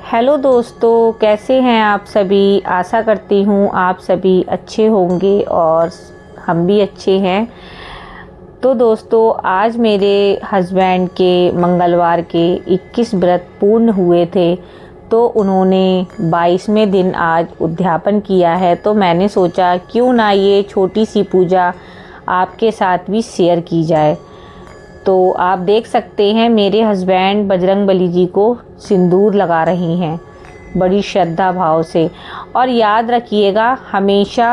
Hello दोस्तों, कैसे हैं आप सभी। आशा करती हूँ आप सभी अच्छे होंगे और हम भी अच्छे हैं। तो दोस्तों, आज मेरे हस्बैंड के मंगलवार के 21 व्रत पूर्ण हुए थे। तो उन्होंने 22वें दिन आज उद्यापन किया है। तो मैंने सोचा क्यों ना ये छोटी सी पूजा आपके साथ भी शेयर की जाए। तो आप देख सकते हैं मेरे हस्बैंड बजरंगबली जी को सिंदूर लगा रही हैं बड़ी श्रद्धा भाव से। और याद रखिएगा हमेशा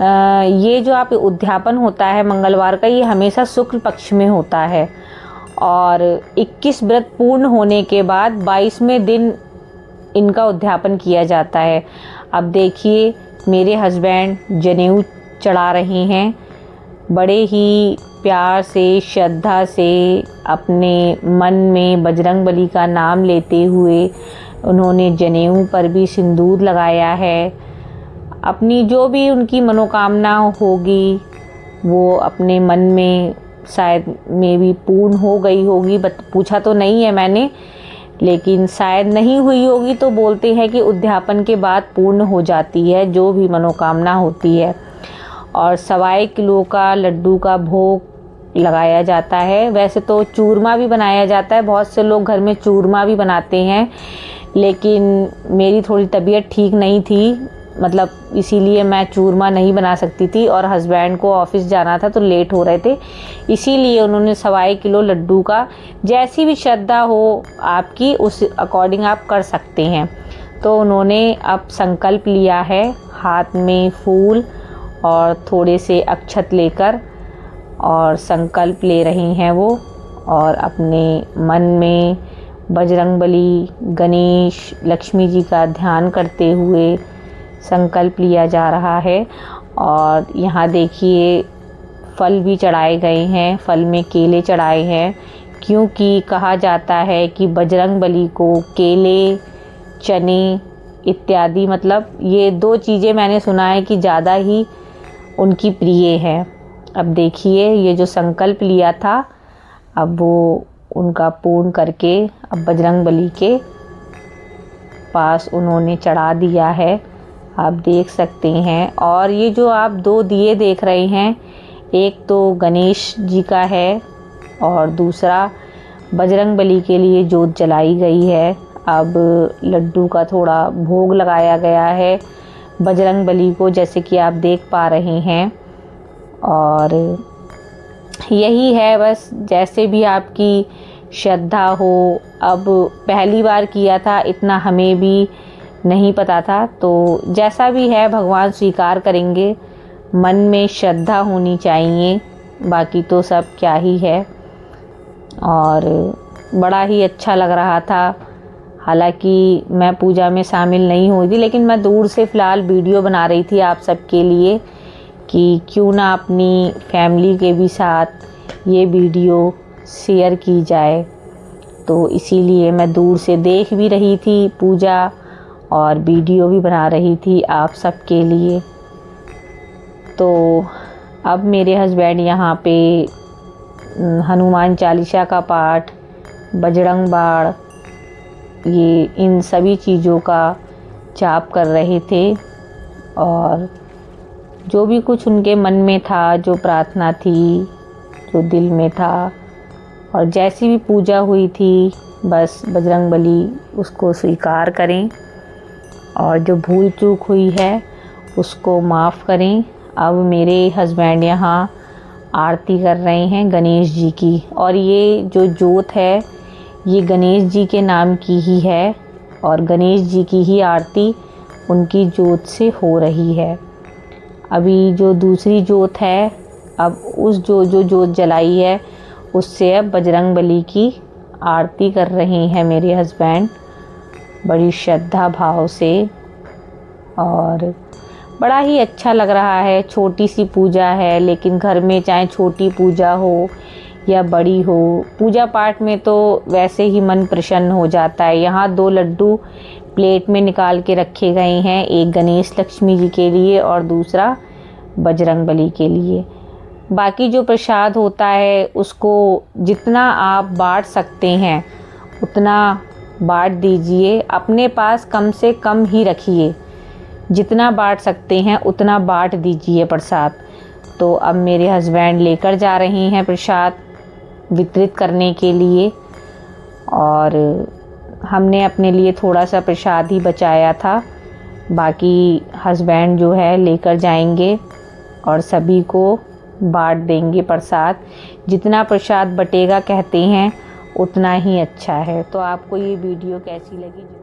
ये जो आप उद्यापन होता है मंगलवार का, ये हमेशा शुक्ल पक्ष में होता है। और 21 व्रत पूर्ण होने के बाद 22वें दिन इनका उद्यापन किया जाता है। अब देखिए मेरे हस्बैंड जनेऊ चढ़ा रहे हैं, बड़े ही प्यार से श्रद्धा से अपने मन में बजरंगबली का नाम लेते हुए उन्होंने जनेऊ पर भी सिंदूर लगाया है। अपनी जो भी उनकी मनोकामना होगी वो अपने मन में शायद में भी पूर्ण हो गई होगी। पूछा तो नहीं है मैंने, लेकिन शायद नहीं हुई होगी। तो बोलते हैं कि उद्यापन के बाद पूर्ण हो जाती है जो भी मनोकामना होती है। और 1.25 किलो का लड्डू का भोग लगाया जाता है। वैसे तो चूरमा भी बनाया जाता है, बहुत से लोग घर में चूरमा भी बनाते हैं, लेकिन मेरी थोड़ी तबीयत ठीक नहीं थी, मतलब इसीलिए मैं चूरमा नहीं बना सकती थी। और हस्बैंड को ऑफिस जाना था तो लेट हो रहे थे, इसीलिए उन्होंने 1.25 किलो लड्डू का, जैसी भी श्रद्धा हो आपकी उस अकॉर्डिंग आप कर सकते हैं। तो उन्होंने अब संकल्प लिया है, हाथ में फूल और थोड़े से अक्षत लेकर और संकल्प ले रही हैं वो। और अपने मन में बजरंगबली, गणेश, लक्ष्मी जी का ध्यान करते हुए संकल्प लिया जा रहा है। और यहाँ देखिए फल भी चढ़ाए गए हैं, फल में केले चढ़ाए हैं, क्योंकि कहा जाता है कि बजरंगबली को केले, चने इत्यादि, मतलब ये 2 चीज़ें मैंने सुना है कि ज़्यादा ही उनकी प्रिय है। अब देखिए ये जो संकल्प लिया था अब वो उनका पूर्ण करके अब बजरंगबली के पास उन्होंने चढ़ा दिया है, आप देख सकते हैं। और ये जो आप 2 दिए देख रहे हैं, एक तो गणेश जी का है और दूसरा बजरंगबली के लिए जोत जलाई गई है। अब लड्डू का थोड़ा भोग लगाया गया है बजरंगबली को, जैसे कि आप देख पा रहे हैं। और यही है बस, जैसे भी आपकी श्रद्धा हो। अब पहली बार किया था, इतना हमें भी नहीं पता था, तो जैसा भी है भगवान स्वीकार करेंगे। मन में श्रद्धा होनी चाहिए, बाकी तो सब क्या ही है। और बड़ा ही अच्छा लग रहा था। हालांकि मैं पूजा में शामिल नहीं हुई थी, लेकिन मैं दूर से फ़िलहाल वीडियो बना रही थी आप सबके लिए कि क्यों ना अपनी फैमिली के भी साथ ये वीडियो शेयर की जाए। तो इसीलिए मैं दूर से देख भी रही थी पूजा और वीडियो भी बना रही थी आप सबके लिए। तो अब मेरे हस्बैंड यहाँ पे हनुमान चालीसा का पाठ, बजरंग बाण, ये इन सभी चीज़ों का जाप कर रहे थे। और जो भी कुछ उनके मन में था, जो प्रार्थना थी, जो दिल में था, और जैसी भी पूजा हुई थी, बस बजरंगबली उसको स्वीकार करें और जो भूल चूक हुई है उसको माफ़ करें। अब मेरे हस्बैंड यहाँ आरती कर रहे हैं गणेश जी की, और ये जो जोत है ये गणेश जी के नाम की ही है और गणेश जी की ही आरती उनकी जोत से हो रही है। अभी जो दूसरी जोत है, अब उस जो जोत जलाई है उससे अब बजरंगबली की आरती कर रहे हैं मेरे हस्बैंड बड़ी श्रद्धा भाव से। और बड़ा ही अच्छा लग रहा है। छोटी सी पूजा है, लेकिन घर में चाहे छोटी पूजा हो या बड़ी हो, पूजा पाठ में तो वैसे ही मन प्रसन्न हो जाता है। यहाँ 2 लड्डू प्लेट में निकाल के रखे गए हैं, एक गणेश लक्ष्मी जी के लिए और दूसरा बजरंगबली के लिए। बाकी जो प्रसाद होता है उसको जितना आप बांट सकते हैं उतना बांट दीजिए, अपने पास कम से कम ही रखिए, जितना बांट सकते हैं उतना बांट दीजिए प्रसाद। तो अब मेरे हस्बैंड लेकर जा रहे हैं प्रसाद वितरित करने के लिए, और हमने अपने लिए थोड़ा सा प्रसाद ही बचाया था, बाकी हस्बैंड जो है लेकर जाएंगे और सभी को बांट देंगे प्रसाद। जितना प्रसाद बटेगा कहते हैं उतना ही अच्छा है। तो आपको ये वीडियो कैसी लगी?